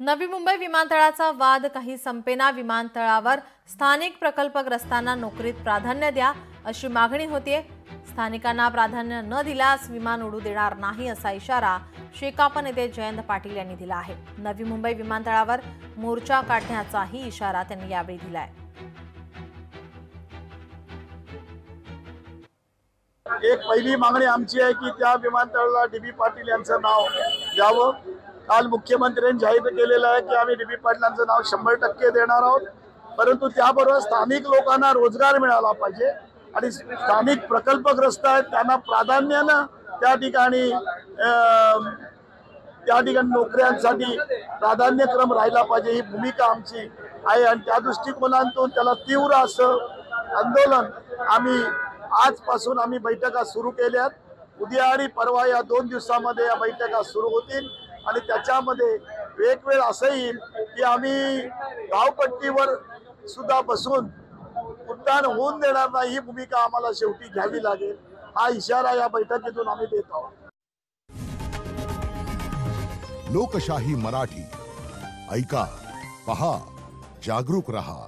नवी मुंबई विमानतळाचा वाद काही संपेना। विमानतळावर स्थानिक प्रकल्पग्रस्तांना नोकरीत प्राधान्य द्या अशी मागणी होतीये। स्थानिकांना प्राधान्य न दिल्यास विमान उडू देणार नाही असा इशारा शेकाप नेते जयंत पाटील यांनी दिला आहे। नवी मुंबई विमानतळावर मोर्चा काढण्याचाही इशारा त्यांनी यावेळी दिलाय। एक पहिली मागणी आमची आहे की त्या विमानतळाला डीबी पाटील यांचं नाव द्यावं। काल मुख्यमंत्र्यांनी जाहीर केलेलं आहे की आम्ही डीबी पाटलांचं नाव 100% देणार आहोत, परंतु त्याबरोबर स्थानिक लोकांना रोजगार मिळाला पाहिजे आणि स्थानिक प्रकल्पग्रस्त आहेत त्यांना प्राधान्यानं त्या ठिकाणी नोकऱ्यांसाठी प्राधान्यक्रम राहिला पाहिजे ही भूमिका आमची आहे आणि त्या दृष्टिकोनातून त्याला तीव्र असं आंदोलन आम्ही आजपासून आम्ही बैठका सुरू केल्यात। उद्या आणि परवा या 2 दिवसामध्ये या बैठका सुरू होतील आणि त्याच्यामध्ये वेगवेगळं असं येईल की आम्ही धावपट्टीवर सुद्धा बसून उड्डाण होऊन देणार नाही ही भूमिका आम्हाला शेवटी घ्यावी लागेल। हा इशारा या बैठकीतून आम्ही देत आहोत। लोकशाही मराठी ऐका, पहा, जागरूक रहा।